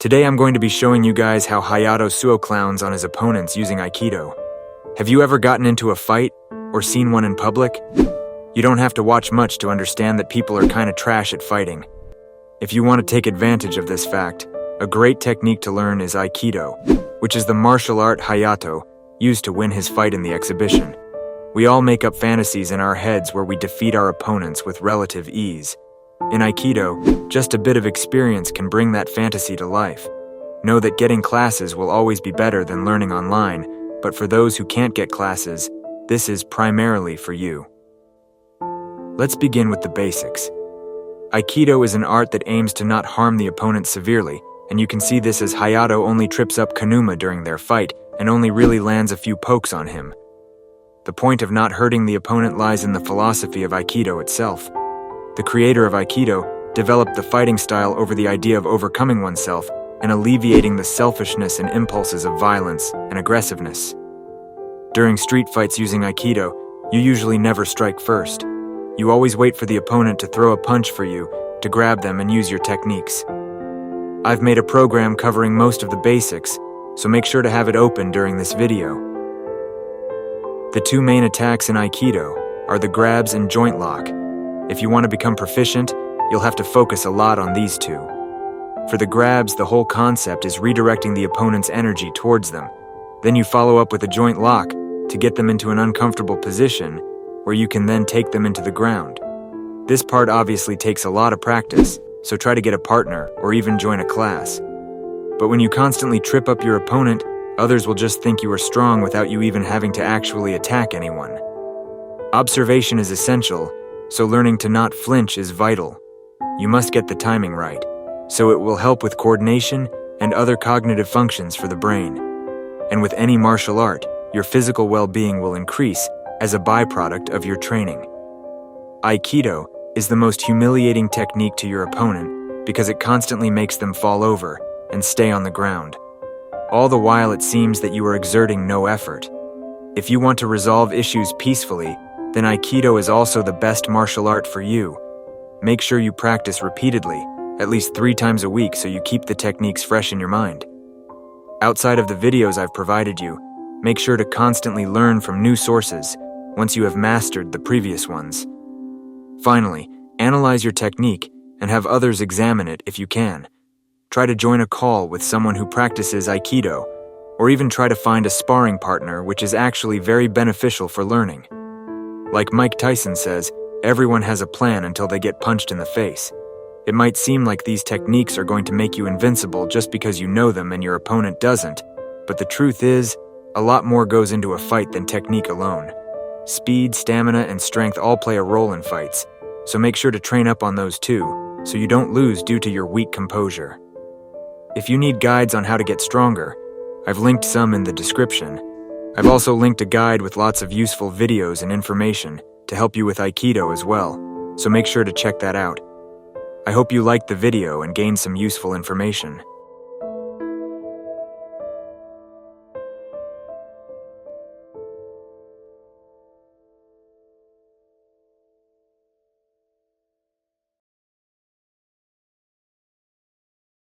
Today I'm going to be showing you guys how Hayato Suo clowns on his opponents using Aikido. Have you ever gotten into a fight or seen one in public? You don't have to watch much to understand that people are kinda trash at fighting. If you want to take advantage of this fact, a great technique to learn is Aikido, which is the martial art Hayato used to win his fight in the exhibition. We all make up fantasies in our heads where we defeat our opponents with relative ease. In Aikido, just a bit of experience can bring that fantasy to life. Know that getting classes will always be better than learning online, but for those who can't get classes, this is primarily for you. Let's begin with the basics. Aikido is an art that aims to not harm the opponent severely, and you can see this as Hayato only trips up Kanuma during their fight and only really lands a few pokes on him. The point of not hurting the opponent lies in the philosophy of Aikido itself. The creator of Aikido developed the fighting style over the idea of overcoming oneself and alleviating the selfishness and impulses of violence and aggressiveness. During street fights using Aikido, you usually never strike first. You always wait for the opponent to throw a punch for you to grab them and use your techniques. I've made a program covering most of the basics, so make sure to have it open during this video. The two main attacks in Aikido are the grabs and joint lock. If you want to become proficient, you'll have to focus a lot on these two. For the grabs, the whole concept is redirecting the opponent's energy towards them. Then you follow up with a joint lock to get them into an uncomfortable position where you can then take them into the ground. This part obviously takes a lot of practice, so try to get a partner or even join a class. But when you constantly trip up your opponent, others will just think you are strong without you even having to actually attack anyone. Observation is essential, so learning to not flinch is vital. You must get the timing right, so it will help with coordination and other cognitive functions for the brain. And with any martial art, your physical well-being will increase as a byproduct of your training. Aikido is the most humiliating technique to your opponent because it constantly makes them fall over and stay on the ground. All the while it seems that you are exerting no effort. If you want to resolve issues peacefully, then Aikido is also the best martial art for you. Make sure you practice repeatedly, at least 3 times a week, so you keep the techniques fresh in your mind. Outside of the videos I've provided you, make sure to constantly learn from new sources once you have mastered the previous ones. Finally, analyze your technique and have others examine it if you can. Try to join a call with someone who practices Aikido, or even try to find a sparring partner, which is actually very beneficial for learning. Like Mike Tyson says, everyone has a plan until they get punched in the face. It might seem like these techniques are going to make you invincible just because you know them and your opponent doesn't, but the truth is, a lot more goes into a fight than technique alone. Speed, stamina, and strength all play a role in fights, so make sure to train up on those too, so you don't lose due to your weak composure. If you need guides on how to get stronger, I've linked some in the description. I've also linked a guide with lots of useful videos and information to help you with Aikido as well, so make sure to check that out. I hope you liked the video and gained some useful information.